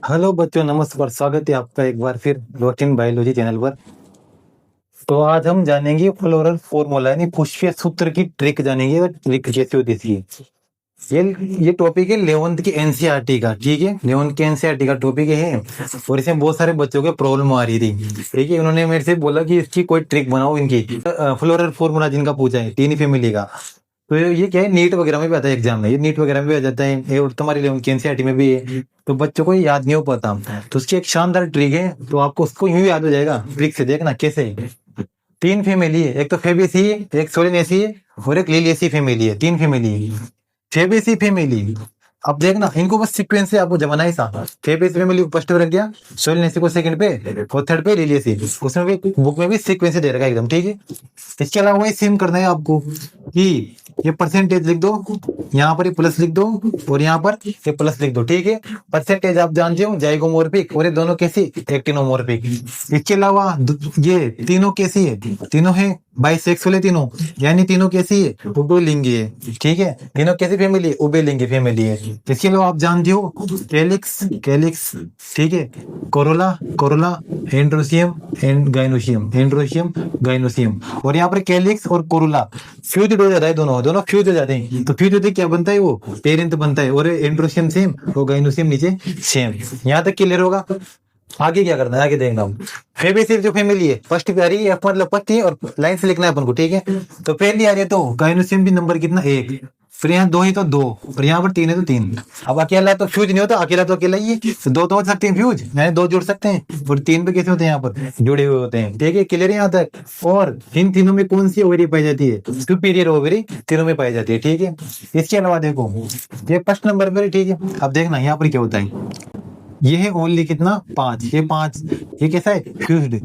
Hello बच्चों, नमस्कार। स्वागत है आपका एक बार फिर रूटीन बायोलॉजी चैनल पर। तो आज हम जानेंगे फ्लोरल फॉर्मूला यानी पुष्पीय सूत्र की ट्रिक जानेंगे। और ट्रिक कैसे होती है ये टॉपिक है 11th की एनसीईआरटी का। ठीक है, 11th की एनसीईआरटी का टॉपिक है और इसमें बहुत सारे बच्चों के प्रॉब्लम आ रही थी। ठीक है, उन्होंने मेरे से बोला कि इसकी कोई ट्रिक बनाओ इनकी। फ्लोरल फॉर्मूला जिनका पूछा है, तीन फैमिली का। तो ये क्या है, नीट वगैरह में भी आता है एग्जाम में। ये नीट वगैरह में भी आ जाता है, ये और तुम्हारी 11th की एनसीईआरटी में भी है। तो बच्चों को ये याद नहीं हो पाता, तो उसकी एक शानदार ट्रिक है। तो आपको उसको यूं ही याद हो जाएगा। ट्रिक से देखना कैसे है। तीन फैमिली है, एक तो फेबेसी है, एक सोलेनेसी है और एक लिलियसी फैमिली है। तीन फैमिली है। फेबेसी फैमिली, अब देखना इनको बस सीक्वेंस से आपको जमाना ही था। फेबेसी फैमिली को फर्स्ट पे रख दिया, सोलेनेसी को सेकंड पे और थर्ड पे लिलियसी। उसमें भी बुक में भी सीक्वेंस दे रखा है एकदम। ठीक है, इसके अलावा वही सेम करना है आपको कि ये परसेंटेज लिख दो, यहाँ पर ये प्लस लिख दो और यहाँ पर ये प्लस लिख दो। ठीक है, परसेंटेज आप जानते हो जाइगोमॉर्फिक और ये दोनों कैसी, एक्टिनोमॉर्फिक। इसके अलावा ये तीनों कैसी है, तीनों है बाइसेक्सुअल है तीनों, यानी तीनों कैसी है, उभयलिंगी है। ठीक है, तीनों कैसी फैमिली है, उभयलिंगी फैमिली है। इसके अलावा आप जानते हो कैलिक्स कैलिक्स, ठीक है, Corolla Corolla, androecium and gynoecium, androecium gynoecium. और यहाँ पर कैलिक्स और कोरोला फ्यूज हो जाता है, दोनों दोनों फ्यूज हो जाते हैं। तो फ्यूज होते क्या बनता है, वो पेरेंट बनता है। और एंड्रोसियम सेम और गाइनोसियम नीचे सेम। यहाँ तक क्लियर होगा। आगे क्या करना है, आगे देखना हम। फेबेसी जो फैमिली है, फर्स्ट पे आ रही है, F मतलब फर्स्ट है और लाइन से लिखना है अपन को। ठीक है, तो पहली आ रही है तो गाइनोसियम भी नंबर कितना, एक। फिर यहाँ दो ही तो दो, और यहाँ पर तीन है तो तीन। अब अकेला तो फ्यूज नहीं होता, अकेला तो अकेला ही है। तो दो तो हो सकते हैं फ्यूज, यानी दो जुड़ सकते हैं। और तीन पे कैसे होते हैं, यहाँ पर जुड़े हुए होते हैं। ठीक है, क्लियर है यहाँ तक। और इन तीनों में कौन सी ओवरी पाई जाती है, सुपीरियर ओवरी तीनों में पाई जाती है। ठीक है, इसके अलावा देखो ये फर्स्ट नंबर पर है। ठीक है, अब देखना यहाँ पर क्या होता है। ये है ओनली कितना, पांच। ये पांच, ये कैसा है, फ्यूज्ड।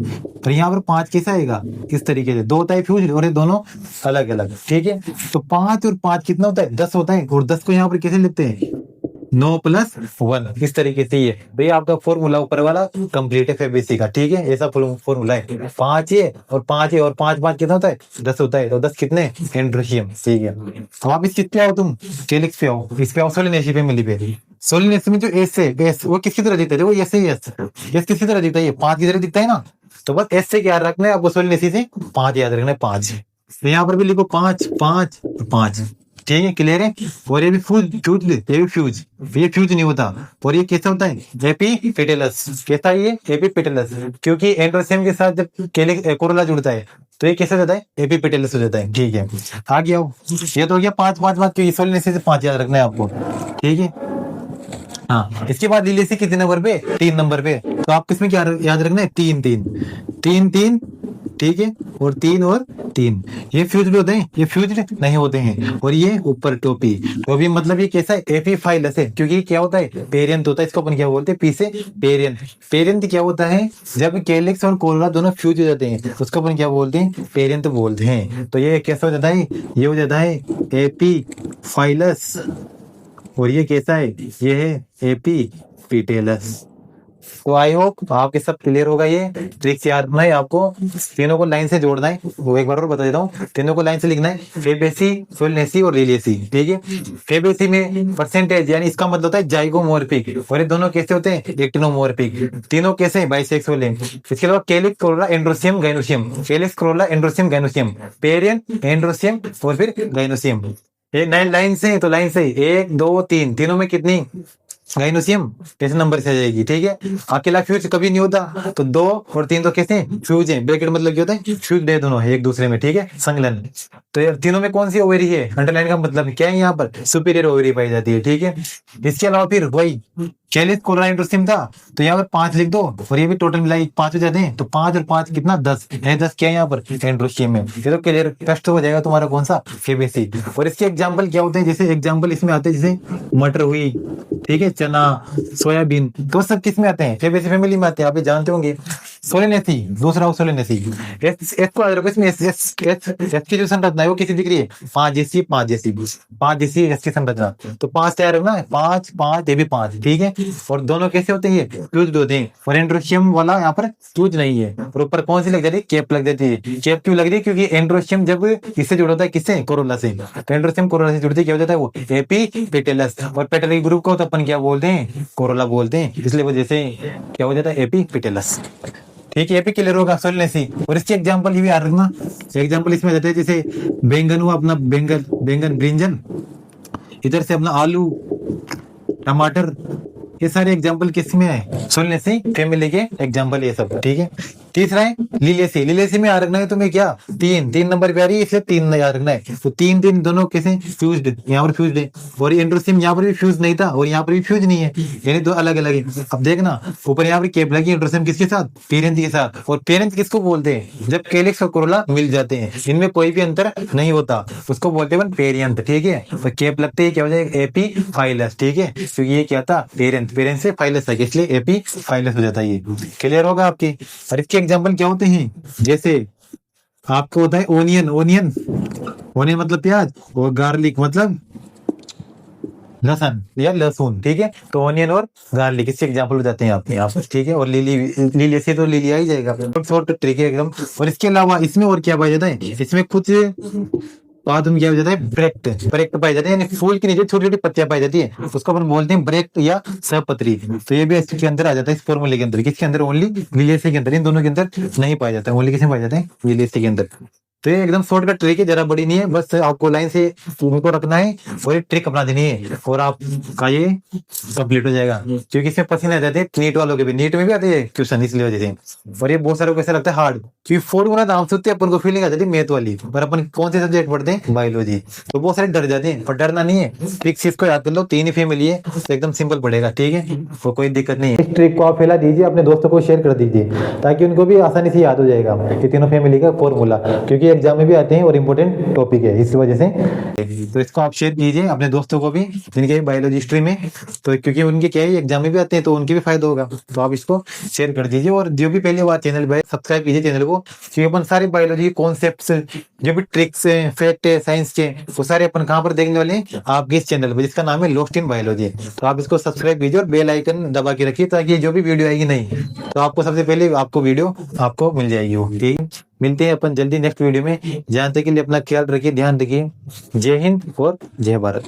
और यहाँ पर पांच कैसा आएगा, इस तरीके से। दो होता है फ्यूज्ड और ये दोनों अलग अलग। ठीक है, तो पांच और पांच कितना होता है, 10 होता है। और 10 को यहाँ पर कैसे लिखते हैं, 9+1, इस तरीके से। ये भाई आपका फॉर्मूला ऊपर वाला कंप्लीट है फेबेसी का। ठीक है, ऐसा फॉर्मूला है। पांच है और पांच है और पांच पांच कितना होता है, 10 होता है। तो 10 कितने, एंड्रोसियम। ठीक है, अब आप इस किस पे आओ, तुम कैलिक्स पे आओ। इस पे आओ सोलिनेसी फैमिली पे। सोलिनेसी में जो एस है, एस वो किसकी तरह दिखता है, देखो एस है, एस किसकी तरह दिखता है, ये पांच की तरह दिखता है ना। तो बस एस से क्या रखना है आपको, सोलिनेसी से पांच याद रखना है, पांच। तो यहाँ पर भी लिखो पांच पांच पांच। ठीक है, क्लियर है। और ये भी फ्यूज फ्यूज, ये भी फ्यूज, ये फ्यूज नहीं होता। और ये कैसा होता है, एपीपेटलस। कैसा है ये, एपीपेटलस। क्योंकि एंड्रोसियम के साथ जब कोरोला जुड़ता है तो ये कैसे हो जाता है, एपीपेटलस हो जाता है। ठीक है, आगे आओ। ये तो हो गया पांच पांच पांच, क्योंकि सोलिनेसी से पांच याद रखना है आपको। ठीक है, हाँ। इसके बाद लिलियसी कितने नंबर पे, 3 नंबर पे। तो आप किसमें क्या याद रखना है, तीन तीन तीन तीन। ठीक है, और तीन और तीन। ये फ्यूज भी होते हैं, ये फ्यूज नहीं होते हैं। और ये ऊपर टोपी, टोपी मतलब ये कैसा है, एपीफाइलस है। क्योंकि क्या होता है, पेरियंथ होता है। इसको अपन क्या बोलते हैं, पी से पेरियंथ। पेरियंथ क्या होता है, जब कैलिक्स और कोरोला दोनों फ्यूज हो जाते हैं तो उसको अपन क्या बोलते हैं, पेरियंथ बोलते हैं। तो ये कैसा हो जाता है, ये हो जाता है एपीफाइलस। और ये कैसा है, ये है एपीपेटलस। तो आई होप आपके सब क्लियर होगा। ये ट्रिक से याद रखना है आपको, तीनों को लाइन से जोड़ना है। वो एक बार और बता देता हूँ, तीनों को लाइन से लिखना है, फेबेसी, सोलिनेसी और लिलियसी। ठीक है, फेबेसी में परसेंटेज यानी इसका मतलब होता है जाइगोमॉर्फिक। और ये दोनों कैसे होते हैं, एक्टिनोमॉर्फिक। तीनों कैसे हैं, बाइसेक्सुअल हैं। इसके अलावा calyx, Corolla, androecium, gynoecium. Calyx, Corolla, androecium, gynoecium. Perianth, androecium और फिर गाइनोसियम। एक नई लाइन से, तो लाइन से एक दो तीन, तीनों में कितनी, गाइनोसियम कैसे नंबर से आ जाएगी। ठीक है, अकेला फ्यूज कभी नहीं होता। तो दो और तीन तो कैसे फ्यूज है, ब्रैकेट मतलब क्या होता है, फ्यूज दे दोनों है एक दूसरे में। ठीक है, संलग्न। तो यार तीनों में कौन सी ओवरी है, अंडरलाइन का मतलब क्या है, यहाँ पर सुपीरियर ओवरी पाई जाती है। ठीक है, इसके अलावा फिर वही कैलिस, कोरोला, एंड्रोसियम था। तो यहाँ पर 5 लिख दो और ये भी टोटल मिलाई 5 हो जाते हैं। तो 5 और 5 कितना, 10 है। 10 क्या है यहाँ पर, एंड्रोसियम में। ये तो क्लियर टेस्ट हो जाएगा तुम्हारा, कौन सा, फेबेसी। और इसके एग्जाम्पल क्या होते हैं, जैसे एग्जाम्पल इसमें आते हैं, जैसे मटर हुई, ठीक है, चना, सोयाबीन, तो सब किस में आते हैं, फेबेसी फैमिली में आते हैं। आप ये जानते होंगे। सोलेनेसी, दूसरा सोलेनेसी। एस एस को याद रखो, इसमें एस एस एस एस की जो संरचना है वो कैसी दिख रही है, 5 जैसी, 5 जैसी, 5 जैसी एस की संरचना। तो 5 तैयार होना है, 5 5 ये भी 5, ठीक है। और दोनों कैसे होते हैं, ये फ्यूज्ड होते हैं। और एंड्रोशियम वाला यहाँ पर फ्यूज नहीं है। और ऊपर कौन सी लग जाती है, कैप लग जाती है। कैप क्यों लग रही है, क्योंकि एंड्रोशियम जब किससे जुड़ा होता है, किससे, कोरोला से। तो एंड्रोशियम कोरोला से जुड़ते क्या हो जाता है, वो एपीपेटलस। और पेटल ग्रुप को तो अपन क्या बोलते हैं, कोरोला बोलते हैं। इसलिए वजह से क्या हो जाता है, एपीपेटलस। ठीक है, एपी क्लियर होगा, सोलेनेसी। और इसके एग्जांपल ये भी याद रखना। एग्जांपल इसमें देते हैं, जैसे बैंगन हुआ अपना, बैंगन बैंगन ब्रिंजल, इधर से अपना आलू, टमाटर, ये सारे एग्जांपल किस में है, सोलेनेसी फैमिली के एग्जांपल ये सब, ठीक है। तीसरा है लिलियेसी। लिलियेसी में याद रखना है तुम्हें क्या, 3 नंबर पे आ रही है, इसलिए 3 याद रखना है। तो 3 दोनों कैसे फ्यूज्ड, यहाँ पर फ्यूज्ड है। और एंड्रोसियम यहाँ पर भी फ्यूज नहीं था और यहाँ पर भी फ्यूज नहीं है, यानी दो अलग अलग है। अब देखना ऊपर यहाँ पर कैप लगी, एंड्रोसियम किसके साथ, पेरेंट के साथ। और पेरेंट किसको बोलते हैं, जब कैलिक्स और कोरोला मिल जाते हैं, इनमें कोई भी अंतर नहीं होता, उसको बोलते हैं पेरियंथ, ठीक है। तो कैप लगते ही क्या हो जाएगा, एपीफाइलस, ठीक है। तो ये क्या था, पेरेंट, पेरेंट से फाइलस है, इसलिए एपीफाइलस हो जाता है। ये क्लियर होगा आपके। और इसके एग्जांपल क्या होते हैं, जैसे आपको होता है ओनियन, ओनियन ओनियन मतलब प्याज, और गार्लिक मतलब लहसुन या लहसुन, ठीक है। तो ओनियन और गार्लिक इसके एग्जांपल हो जाते हैं आपके यहाँ पर, ठीक है। और लिली, लिली से तो लिली आ ही जाएगा, शॉर्ट ट्रिक है एकदम। और इसके अलावा इसमें और क्या पाया जाता है, इसमें कुछ बाद में क्या हो जाता है, ब्रेक्ट, ब्रेक्ट पाई जाती है, यानी फूल के नीचे छोटी छोटी पत्तियां पाई जाती है, उसको अपन बोलते हैं ब्रेक्ट या सहपत्री। तो ये भी इसके अंदर आ जाता है, इस फॉर्मूले के अंदर। किसके अंदर, ओनली लिलियेसी के अंदर, इन दोनों के अंदर नहीं पाया जाता है, ओनली किसमें पाया जाता है, लिलियेसी के अंदर। तो ये एकदम शॉर्टकट ट्रिक है, जरा बड़ी नहीं है, बस आपको लाइन से उनको रखना है और ये ट्रिक अपना देनी है, और आपका ये कंप्लीट हो जाएगा। क्योंकि इसमें पसीने आ जाते हैं, नीट वालों के भी, नीट में भी आते हैं क्वेश्चन, इसलिए वजह से। और ये बहुत सारे को ऐसा लगता है हार्ड, क्योंकि फॉर्मूला नाम सुनते अपन को फीलिंग आ जाती है मैथ वाली, पर अपन कौन से सब्जेक्ट पढ़ते हैं, बायोलॉजी। तो बहुत सारे डर जाते हैं, पर डरना नहीं है, ट्रिक्स इसको याद कर लो, 3 ही फैमिली है, तो एकदम सिंपल पड़ेगा, ठीक है। तो कोई दिक्कत नहीं है। इस ट्रिक को आप फैला दीजिए, अपने दोस्तों को शेयर कर दीजिए, ताकि उनको भी आसानी से याद हो जाएगा ये तीनों फैमिली का फॉर्मूला, क्योंकि एग्जाम में भी आते हैं और इम्पोर्टेंट टॉपिक है, इस वजह से। तो इसको आप शेयर कीजिए अपने दोस्तों को भी, जिनके बायोलॉजी हिस्ट्री में, तो क्योंकि उनके क्या है एग्जाम में भी आते हैं, तो उनके भी फायदा होगा। तो आप इसको शेयर कर दीजिए। और जो भी पहले बार चैनल पे सब्सक्राइब कीजिए चैनल को, क्योंकि अपन सारे बायोलॉजी कॉन्सेप्ट्स, जो भी ट्रिक्स है, फैक्ट है साइंस के, वो सारे अपन कहाँ पर देखने वाले हैं, आपके इस चैनल पर, जिसका नाम है लॉस्ट इन बायोलॉजी। तो आप इसको सब्सक्राइब कीजिए और बेल आइकन दबा के रखिए, ताकि जो भी वीडियो आएगी नहीं, तो आपको सबसे पहले आपको वीडियो आपको मिल जाएगी वो, ठीक है। मिलते हैं अपन जल्दी नेक्स्ट वीडियो में। जानते के लिए अपना ख्याल रखिए, ध्यान रखिए। जय हिंद और जय भारत।